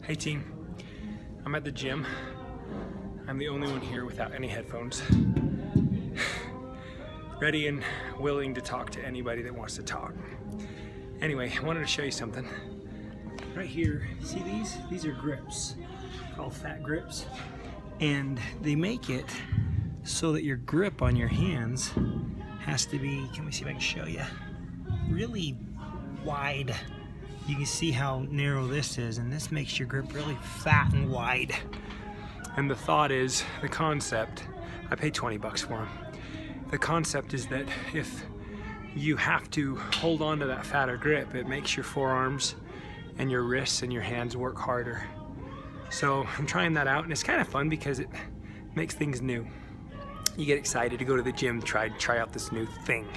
Hey team, I'm at the gym. I'm the only one here without any headphones. Ready and willing to talk to anybody that wants to talk. Anyway, I wanted to show you something. Right here, see these? These are grips, called fat grips. And they make it so that your grip on your hands has to be, can we see if I can show you, really wide. You can see how narrow this is, and this makes your grip really fat and wide. And the thought is, the concept, I paid 20 bucks for them. The concept is that if you have to hold on to that fatter grip, it makes your forearms and your wrists and your hands work harder. So I'm trying that out, and it's kind of fun because it makes things new. You get excited to go to the gym, try out this new thing,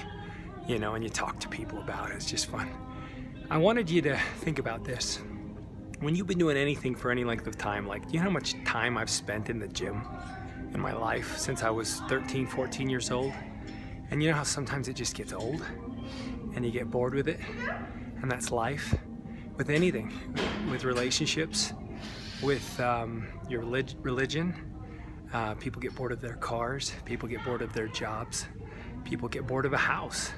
you know, and you talk to people about it. It's just fun. I wanted you to think about this. When you've been doing anything for any length of time, like, do you know how much time I've spent in the gym in my life since I was 13, 14 years old? And you know how sometimes it just gets old and you get bored with it? And that's life. With anything, with relationships, with your religion. People get bored of their cars. People get bored of their jobs. People get bored of a house.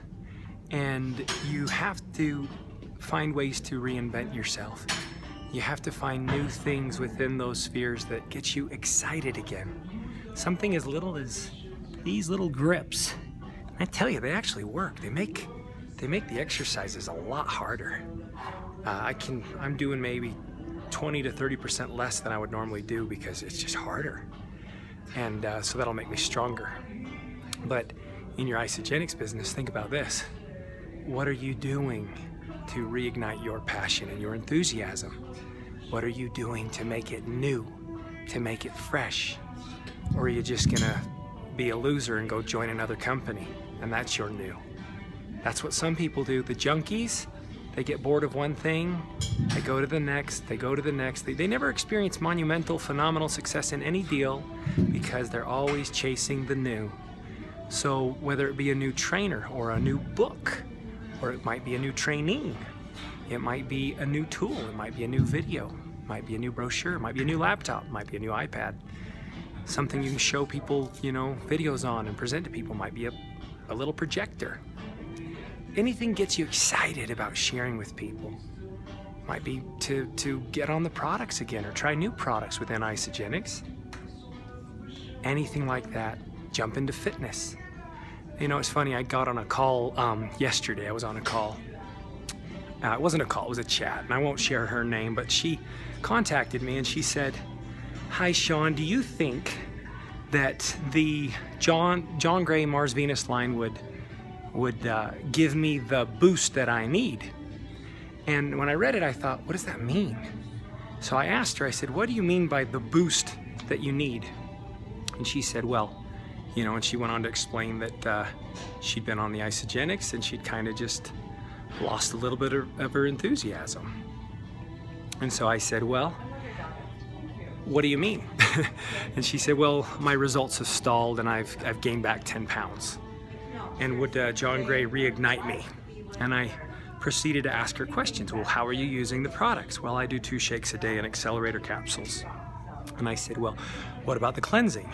And you have to find ways to reinvent yourself. You have to find new things within those spheres that get you excited again. Something as little as these little grips. I tell you, they actually work. They make the exercises a lot harder. I'm doing maybe 20 to 30% less than I would normally do because it's just harder. And so that'll make me stronger. But in your isogenics business, think about this. What are you doing to reignite your passion and your enthusiasm? What are you doing to make it new, to make it fresh? Or are you just gonna be a loser and go join another company and that's your new? That's what some people do. The junkies, they get bored of one thing, they go to the next, they go to the next. They never experience monumental, phenomenal success in any deal because they're always chasing the new. So whether it be a new trainer or a new book, or it might be a new trainee, it might be a new tool, it might be a new video, it might be a new brochure, it might be a new laptop, it might be a new iPad. Something you can show people, you know, videos on and present to people. Might be a little projector. Anything gets you excited about sharing with people. Might be to get on the products again or try new products within isogenics. Anything like that. Jump into fitness. You know, it's funny, I got on a call yesterday. I was on a call. It wasn't a call, it was a chat, and I won't share her name, but she contacted me and she said, "Hi Sean, do you think that the John Gray Mars Venus line would give me the boost that I need?" And when I read it, I thought, what does that mean? So I asked her, I said, "What do you mean by the boost that you need?" And she said, well, you know, and she went on to explain that she'd been on the isogenics and she'd kind of just lost a little bit of her enthusiasm. And so I said, well, what do you mean? And she said, well, my results have stalled and I've gained back 10 pounds. And would John Gray reignite me? And I proceeded to ask her questions. Well, how are you using the products? Well, I do 2 shakes a day and accelerator capsules. And I said, well, what about the cleansing?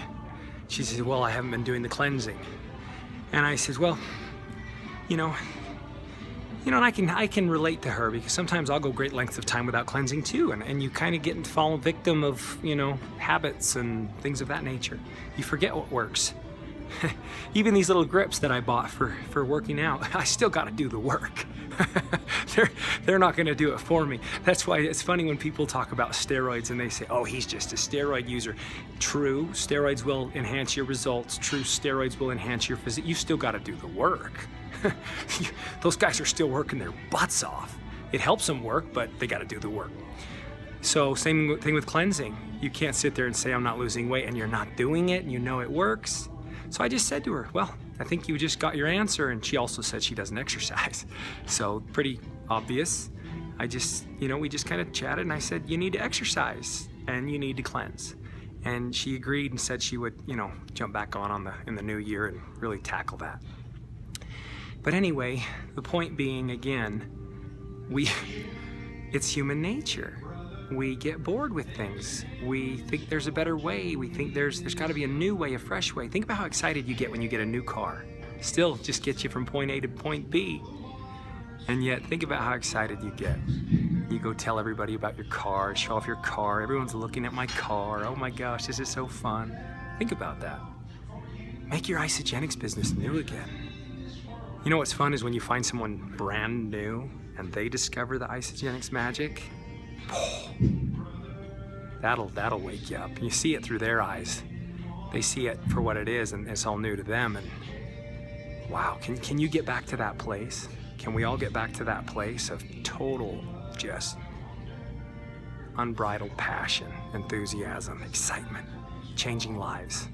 She said, well, I haven't been doing the cleansing. And I said, well, you know, and I can relate to her because sometimes I'll go great lengths of time without cleansing too, and you kind of get and fall victim of, you know, habits and things of that nature. You forget what works. Even these little grips that I bought for working out, I still got to do the work. They're not going to do it for me. That's why it's funny when people talk about steroids and they say, oh, he's just a steroid user. True, steroids will enhance your results. True, steroids will enhance your physique. You still got to do the work. Those guys are still working their butts off. It helps them work, but they got to do the work. So same thing with cleansing. You can't sit there and say, I'm not losing weight, and you're not doing it, and you know it works. So I just said to her, well, I think you just got your answer. And she also said she doesn't exercise. So pretty obvious. I just, you know, we just kind of chatted and I said, you need to exercise and you need to cleanse. And she agreed and said she would, you know, jump back in the new year and really tackle that. But anyway, the point being, again, it's human nature. we get bored with things. We think there's a better way. We think there's got to be a new way, a fresh way. Think about how excited you get when you get a new car. Still just gets you from point A to point B. And yet, think about how excited you get. You go tell everybody about your car, show off your car. Everyone's looking at my car. Oh my gosh, this is so fun. Think about that. Make your isogenics business new again. You know what's fun is when you find someone brand new and they discover the isogenics magic. That'll wake you up. You see it through their eyes. They see it for what it is, and it's all new to them. And wow, can you get back to that place? Can we all get back to that place of total, just unbridled passion, enthusiasm, excitement, changing lives?